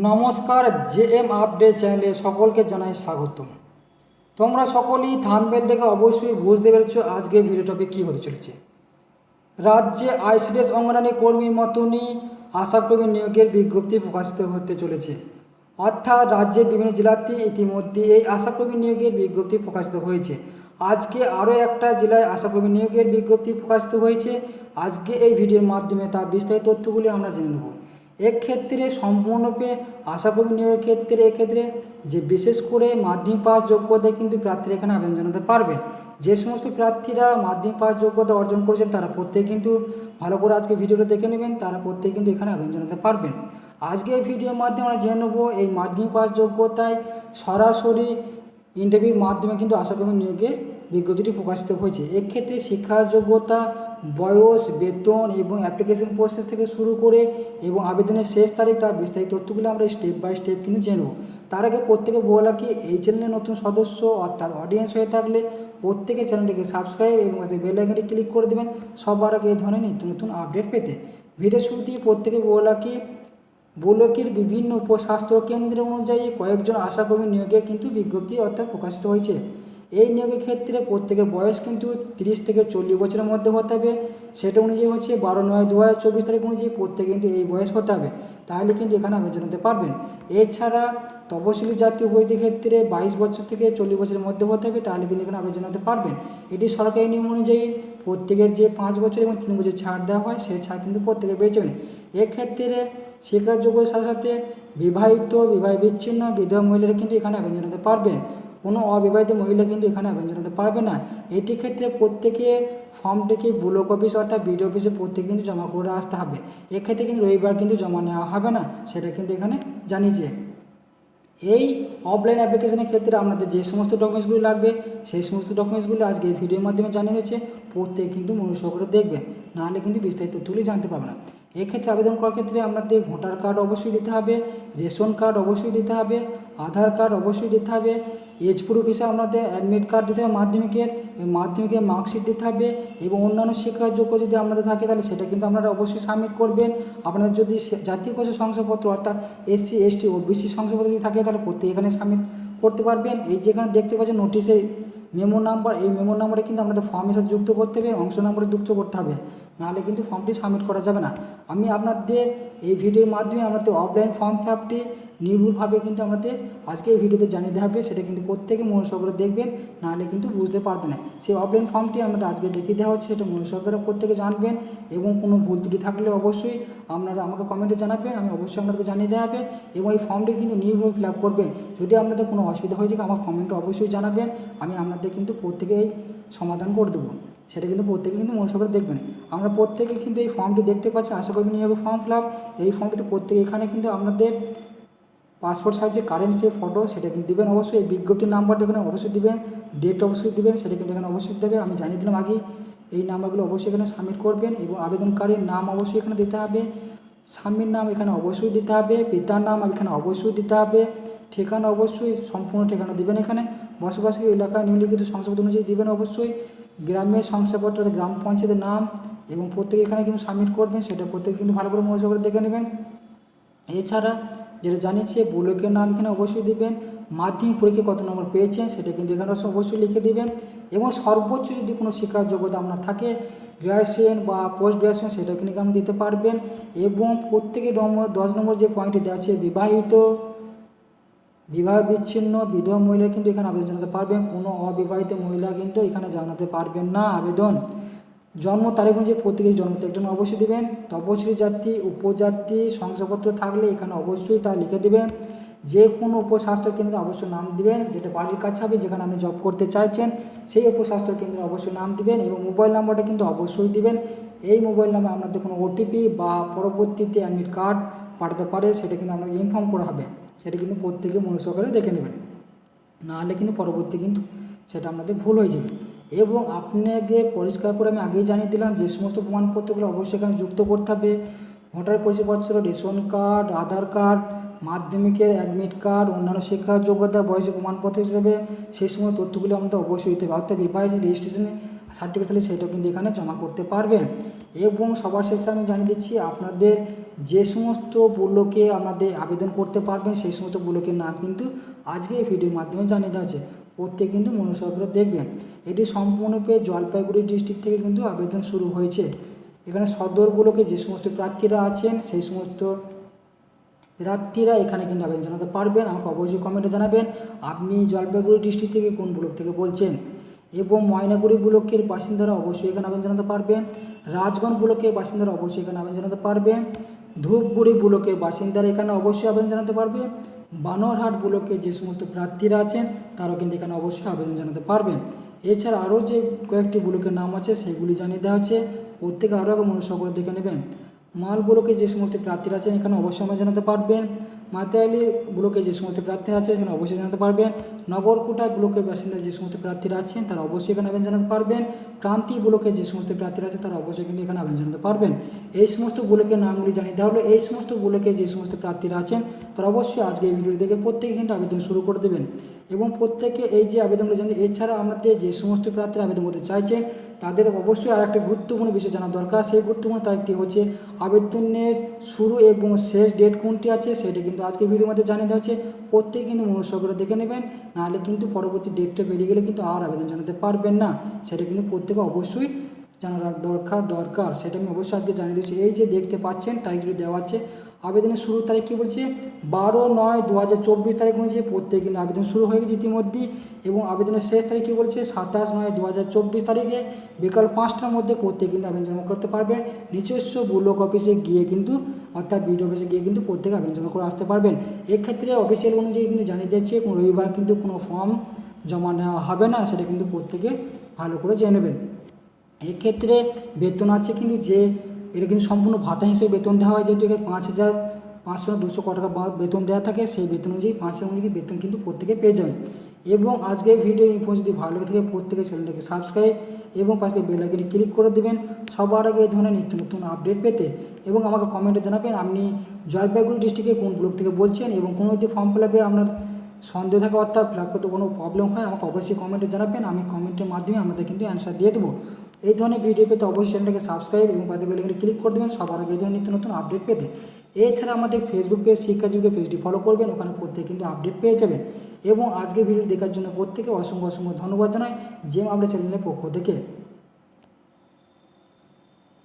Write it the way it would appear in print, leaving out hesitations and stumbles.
নমস্কার, JM update চ্যানেলে সকলকে জানাই স্বাগতম। তোমরা সকলেই থাম্বনেল থেকে অবশ্যই বুঝতে পেরেছো আজকে ভিডিও টপিক কী হতে চলেছে। রাজ্যে আইসিডিএস অঙ্গনারী কর্মীর মতনই আশাকর্মী নিয়োগের বিজ্ঞপ্তি প্রকাশিত হতে চলেছে। অর্থাৎ রাজ্যের বিভিন্ন জেলাতে ইতিমধ্যে এই আশাকর্মী নিয়োগের বিজ্ঞপ্তি প্রকাশিত হয়েছে। আজকে আরও একটা জেলায় আশাকর্মী নিয়োগের বিজ্ঞপ্তি প্রকাশিত হয়েছে। আজকে এই ভিডিওর মাধ্যমে তার বিস্তারিত তথ্যগুলি আমরা জেনে নেব। এক্ষেত্রে সম্পূর্ণরূপে আশাকর্মী নিয়োগের ক্ষেত্রে যে বিশেষ করে মাধ্যমিক পাস যোগ্যতায় কিন্তু প্রার্থীরা এখানে আবেদন জানাতে পারবে। যে সমস্ত প্রার্থীরা মাধ্যমিক পাস যোগ্যতা অর্জন করেছেন তারা প্রত্যেকে কিন্তু ভালো করে আজকে ভিডিওটা দেখে নেবেন, তারা প্রত্যেকে কিন্তু এখানে আবেদন জানাতে পারবেন। আজকে এই ভিডিওর মাধ্যমে আমরা জেনে নেব এই মাধ্যমিক পাস যোগ্যতায় সরাসরি ইন্টারভিউর মাধ্যমে কিন্তু আশাকর্মী নিয়োগের বিজ্ঞপ্তিটি প্রকাশিত হয়েছে। এক্ষেত্রে শিক্ষা যোগ্যতা, বয়স, বেতন এবং অ্যাপ্লিকেশন প্রসেস থেকে শুরু করে এবং আবেদনের শেষ তারিখ তার বিস্তারিত তথ্যগুলো আমরা স্টেপ বাই স্টেপ কিন্তু জেনে নেব। তার আগে প্রত্যেকে বলা কি এই চ্যানেলে নতুন সদস্য অর্থাৎ অডিয়েন্স হয়ে থাকলে প্রত্যেকে চ্যানেলটিকে সাবস্ক্রাইব এবং বেল আইকনটি ক্লিক করে দেবেন সবার আগে এই ধরনের নিত্য নতুন আপডেট পেতে। ভিডিও শুরুতেই প্রত্যেকে বলা কি ব্লকের বিভিন্ন উপস্বাস্থ্য কেন্দ্র অনুযায়ী কয়েকজন আশাকর্মী নিয়োগের কিন্তু বিজ্ঞপ্তি অর্থাৎ প্রকাশিত হয়েছে। এই নিয়োগের ক্ষেত্রে প্রত্যেকের বয়স কিন্তু 30 থেকে 40 বছরের মধ্যে হতে হবে। সেটা অনুযায়ী হচ্ছে 12/9/2024 তারিখ অনুযায়ী প্রত্যেকে কিন্তু এই বয়স হতে হবে, তাহলে কিন্তু এখানে আবেদন করতে পারবেন। এছাড়া তপশিলি জাতীয় উপজাতির ক্ষেত্রে 22 বছর থেকে 40 বছরের মধ্যে হতে হবে, তাহলে কিন্তু এখানে আবেদন করতে পারবেন। এটি সরকারি নিয়ম অনুযায়ী প্রত্যেকের যে 5 বছর এবং 3 বছর ছাড় দেওয়া হয় সেই ছাড় কিন্তু প্রত্যেকে পেয়ে যাবেন। এক্ষেত্রে শিক্ষার যোগ্যতার সাথে সাথে বিবাহিত, বিবাহ বিচ্ছিন্ন, বিধবা মহিলারা কিন্তু এখানে আবেদন জানাতে পারবেন। কোনো অবিবাহিত মহিলা কিন্তু এখানে আবেদন জানাতে পারবে না। এটির ক্ষেত্রে প্রত্যেকে ফর্মটিকে ব্লক অফিস অর্থাৎ বিডিও অফিসে প্রত্যেকে কিন্তু জমা করে আসতে হবে। এক্ষেত্রে কিন্তু রবিবার কিন্তু জমা নেওয়া হবে না, সেটা কিন্তু এখানে জানিয়েছে। এই অফলাইন অ্যাপ্লিকেশনের ক্ষেত্রে আপনাদের যে সমস্ত ডকুমেন্টসগুলি লাগবে সেই সমস্ত ডকুমেন্টসগুলি আজকে এই ভিডিওর মাধ্যমে জানিয়ে হয়েছে, প্রত্যেকে কিন্তু মনোযোগ করে দেখবে, নাহলে কিন্তু বিস্তারিত তথ্যগুলি জানতে পারবে না। এক্ষেত্রে আবেদন করার ক্ষেত্রে আপনাদের ভোটার কার্ড অবশ্যই দিতে হবে, রেশন কার্ড অবশ্যই দিতে হবে, আধার কার্ড অবশ্যই দিতে হবে, এজ প্রুফ হিসাবে আপনাদের অ্যাডমিট কার্ড দিতে হবে মাধ্যমিকের মার্কশিট দিতে হবে এবং অন্যান্য শিক্ষাযোগ্য যদি আপনাদের থাকে তাহলে সেটা কিন্তু আপনারা অবশ্যই সাবমিট করবেন। আপনাদের যদি জাতীয় পরিচয় শংসাপত্র অর্থাৎ SC ST OBC শংসাপত্র যদি থাকে তাহলে প্রত্যেকে এখানে সাবমিট করতে পারবেন। এই যে এখানে দেখতে পাচ্ছেন নোটিশে মেমো নাম্বার, এই মেমো নাম্বারে কিন্তু আমাদের ফর্মের সাথে যুক্ত করতে হবে, অংশ নম্বরে যুক্ত করতে হবে, নাহলে কিন্তু ফর্মটি সাবমিট করা যাবে না। আমি আপনাদের এই ভিডিওর মাধ্যমে আপনাদের অফলাইন ফর্ম ফিল আপটি নির্ভুলভাবে কিন্তু আমাদের আজকে এই ভিডিওতে জানিয়ে দেওয়া হবে, সেটা কিন্তু প্রত্যেকে মনোযোগ করে দেখবেন, নাহলে কিন্তু বুঝতে পারবে না। সেই অফলাইন ফর্মটি আমাদের আজকে দেখিয়ে দেওয়া হচ্ছে, সেটা মনোযোগ করে প্রত্যেকে জানবেন এবং কোনো ভুল ত্রুটি থাকলে অবশ্যই আপনারা আমাকে কমেন্টে জানাবেন, আমি অবশ্যই আপনাদেরকে জানিয়ে দেওয়া হবে এবং এই ফর্মটি কিন্তু নির্ভুল ফিল আপ করবেন। যদি আপনাদের কোনো অসুবিধা হয়েছে আমার কমেন্টে অবশ্যই জানাবেন, আমি আপনাদের কিন্তু প্রত্যেকেই সমাধান করে দেবো, সেটা কিন্তু প্রত্যেকে কিন্তু মনোযোগ করে দেখবেন। আমরা প্রত্যেকে কিন্তু এই ফর্মটি দেখতে পাচ্ছি আশাকর্মী নিয়োগের ফর্ম ফিল আপ। এই ফর্মটিতে প্রত্যেকে এখানে কিন্তু আপনাদের পাসপোর্ট সাইজের কারেন্ট যে ফটো সেটা কিন্তু দেবেন অবশ্যই, এই বিজ্ঞপ্তির নাম্বারটা এখানে অবশ্যই দেবেন, ডেট অবশ্যই দেবেন, সেটা কিন্তু এখানে অবশ্যই দেবে, আমি জানিয়ে দিলাম আগে। এই নাম্বারগুলো অবশ্যই এখানে সাবমিট করবেন এবং আবেদনকারীর নাম অবশ্যই এখানে দিতে হবে, স্বামীর নাম এখানে অবশ্যই দিতে হবে, পিতার নাম এখানে অবশ্যই দিতে হবে, ঠিকানা অবশ্যই সম্পূর্ণ ঠিকানা দেবেন, এখানে বসবাসী এলাকা নিম্নলিখিত শংসাপত্র অনুযায়ী দেবেন অবশ্যই, গ্রামের শংসাপত্র গ্রাম পঞ্চায়েতের নাম এবং প্রত্যেকে এখানে কিন্তু সাবমিট করবেন, সেটা প্রত্যেকে কিন্তু ভালো করে মনোযোগ করে দেখে নেবেন। এছাড়া যেটা জানিয়েছে ব্লকের নাম এখানে অবশ্যই দেবেন, মাধ্যমিক পরীক্ষায় কত নম্বর পেয়েছেন সেটা কিন্তু এখানে অবশ্যই লিখে দেবেন এবং সর্বোচ্চ যদি কোনো শিক্ষার যোগ্যতা আপনার থাকে গ্র্যাজুয়েশন বা পোস্ট গ্র্যাজুয়েশন সেটা কিন্তু আপনি দিতে পারবেন এবং প্রত্যেকের 10 নম্বর যে পয়েন্টে দেওয়া আছে বিবাহিত, বিবাহ বিচ্ছিন্ন, বিধবা মহিলা কিন্তু এখানে আবেদন জানাতে পারবেন, কোনো অবিবাহিত মহিলা কিন্তু এখানে জানাতে পারবেন না আবেদন। জন্ম তারিখ অনুযায়ী প্রত্যেকের জন্ম তারিখটা অবশ্যই দেবেন, তপশিলি জাতি উপজাতি শংসাপত্র থাকলে এখানে অবশ্যই তা লিখে দেবেন, যে কোনো উপস্বাস্থ্য কেন্দ্রে অবশ্যই নাম দিবেন, যেটা বাড়ির কাছে হবে যেখানে আপনি জব করতে চাইছেন সেই উপস্বাস্থ্য কেন্দ্রে অবশ্যই নাম দিবেন এবং মোবাইল নাম্বারটা কিন্তু অবশ্যই দিবেন। এই মোবাইল নাম্বার আপনাদের কোনো OTP বা পরবর্তীতে অ্যাডমিট কার্ড পাঠাতে পারে, সেটা কিন্তু আপনাকে ইনফর্ম করা হবে, সেটা কিন্তু প্রত্যেকে মনোযোগ করে দেখে নেবেন, নাহলে কিন্তু পরবর্তী কিন্তু সেটা আপনাদের ভুল হয়ে যাবে। এবং আপনাকে পরিষ্কার করে আমি আগেই জানিয়ে দিলাম যে সমস্ত প্রমাণপত্রগুলো অবশ্যই এখানে যুক্ত করতে হবে, ভোটার পরিচয়পত্র, রেশন কার্ড, আধার কার্ড, মাধ্যমিকের অ্যাডমিট কার্ড, অন্যান্য শিক্ষার যোগ্যতা বয়সের প্রমাণপত্র হিসেবে সেই সময় তথ্যগুলো আমাদের অবশ্যই দিতে হবে। অর্থাৎ বিবাহের রেজিস্ট্রেশন সার্টিফিকেট থাকলে সেটাও কিন্তু এখানে জমা করতে পারবেন। এবং সবার শেষে আমি জানিয়ে দিচ্ছি আপনাদের যে সমস্ত ব্লকে আপনাদের আবেদন করতে পারবেন সেই সমস্ত ব্লকের নাম কিন্তু আজকে এই ভিডিওর মাধ্যমে জানিয়ে দেওয়া হচ্ছে। প্রত্যেক কিন্তু মনোযোগ করে দেখবেন। এটি সম্পূর্ণরূপে জলপাইগুড়ি ডিস্ট্রিক্ট থেকে কিন্তু আবেদন শুরু হয়েছে। এখানে সদর ব্লকে যে সমস্ত প্রার্থীরা আছেন সেই সমস্ত প্রার্থীরা এখানে কিন্তু আবেদন জানাতে পারবেন। আমাকে অবশ্যই কমেন্টে জানাবেন আপনি জলপাইগুড়ি ডিস্ট্রিক্ট থেকে কোন ব্লক থেকে বলছেন। এবং ময়নাগুড়ি ব্লকের বাসিন্দারা অবশ্যই এখানে আবেদন জানাতে পারবেন। রাজগঞ্জ ব্লকের বাসিন্দারা অবশ্যই এখানে আবেদন জানাতে পারবেন। ধূপগুড়ি ব্লকের বাসিন্দারা এখানে অবশ্যই আবেদন জানাতে পারবে। বানরহাট ব্লকে যে সমস্ত প্রার্থীরা আছেন তারাও কিন্তু এখানে অবশ্যই আবেদন জানাতে পারবেন। এছাড়া আরও যে কয়েকটি ব্লকের নাম আছে সেগুলি জানিয়ে দেওয়া হচ্ছে, প্রত্যেকে আরও আগে মনোযোগ করে দেখে নেবেন। মাল ব্লকে যে সমস্ত প্রার্থীরা আছেন এখানে অবশ্যই আবেদন জানাতে পারবেন। মাতায়ালি ব্লকে যে সমস্ত প্রার্থীরা আছে এখানে অবশ্যই জানাতে পারবেন। নগরকুটা ব্লকের বাসিন্দা যে সমস্ত প্রার্থীরা আছেন তারা অবশ্যই এখানে আবেদন জানাতে পারবেন। ক্রান্তি ব্লকে যে সমস্ত প্রার্থীরা আছে তারা অবশ্যই কিন্তু এখানে আবেদন জানাতে পারবেন। এই সমস্ত ব্লকের নামগুলি জানিয়ে দেওয়া হলো। এই সমস্ত ব্লকে যে সমস্ত প্রার্থীরা আছেন তারা অবশ্যই আজকে এই ভিডিও দেখে প্রত্যেকে কিন্তু আবেদন শুরু করে দেবেন। এবং প্রত্যেকে এই যে আবেদনগুলো জানেন, এছাড়া আমাদের যে সমস্ত প্রার্থীরা আবেদন করতে চাইছেন তাদের অবশ্যই আর একটা গুরুত্বপূর্ণ বিষয় জানা দরকার। সেই গুরুত্বপূর্ণ তারিখটি হচ্ছে আবেদনের শুরু এবং শেষ ডেট কোনটি আছে সেটা কিন্তু আজকে ভিডিওর মধ্যে জানিয়ে দেওয়া হচ্ছে। প্রত্যেকে কিন্তু মনোযোগ করে দেখে নেবেন, নাহলে কিন্তু পরবর্তী ডেটটা বেরিয়ে গেলে কিন্তু আর আবেদন জানাতে পারবেন না। সেটা কিন্তু প্রত্যেকে অবশ্যই জানার দরকার সেটা আমি অবশ্যই আজকে জানিয়ে দিচ্ছি। এই যে দেখতে পাচ্ছেন তারিখগুলি দেওয়া আছে। আবেদনের শুরুর তারিখ কী বলছে 12/9/2024 তারিখ বলছে। প্রত্যেকে কিন্তু আবেদন শুরু হয়ে গেছে ইতিমধ্যেই। এবং আবেদনের শেষ তারিখ কী বলছে 27/9/2024 তারিখে বিকাল 5টার মধ্যে প্রত্যেকে কিন্তু আবেদন জমা করতে পারবেন। নিজস্ব ব্লক অফিসে গিয়ে কিন্তু অর্থাৎ বিডিও অফিসে গিয়ে কিন্তু প্রত্যেকে আবেদন জমা করে আসতে পারবেন। এক্ষেত্রে অফিসিয়াল অনুযায়ী কিন্তু জানিয়ে দিচ্ছে কোনো রবিবার কিন্তু কোনো ফর্ম জমা নেওয়া হবে না, সেটা কিন্তু প্রত্যেকে ভালো করে জেনে নেবেন। এক্ষেত্রে বেতন আছে কিন্তু যে এটা কিন্তু সম্পূর্ণ ভাতা হিসেবে বেতন দেওয়া হয়, যেহেতু এখানে 5,500-200 টাকা বেতন দেওয়া থাকে সেই বেতন অনুযায়ী 5 অনুযায়ী বেতন কিন্তু প্রত্যেকে পেয়ে যাবেন। এবং আজকের ভিডিও ইনফো যদি ভালো লেগে থাকে প্রত্যেকে চ্যানেলটাকে সাবস্ক্রাইব এবং পাশে বেল আইকনে ক্লিক করে দেবেন সবার আগে এই ধরনের নিত্য নতুন আপডেট পেতে। এবং আমাকে কমেন্টে জানাবেন আপনি জলপাইগুড়ি ডিস্ট্রিক্টে কোন ব্লক থেকে বলছেন এবং কোনো যদি ফর্ম ফিল আপে আপনার সন্দেহ থাকে অর্থাৎ ফিল আপ করতে কোনো প্রবলেম হয় আমাকে অবশ্যই কমেন্টে জানাবেন। আমি কমেন্টের মাধ্যমে আমাদের কিন্তু অ্যান্সার দিয়ে দেবো। এই ধরনের ভিডিও পেতে অবশ্যই চ্যানেলটাকে সাবস্ক্রাইব এবং পাশে বেল আইকনে ক্লিক করে দেবেন সবার আগে এই ধরনের নিত্য নতুন আপডেট পেতে। এছাড়া আমাদের ফেসবুক পেজ শিক্ষাজীবীকে পেজটি ফলো করবেন, ওখানে প্রত্যেকে কিন্তু আপডেট পেয়ে যাবেন। এবং আজকে ভিডিও দেখার জন্য প্রত্যেকে অসংখ্য ধন্যবাদ জানাই জেম আপডেট চ্যানেলের পক্ষ থেকে।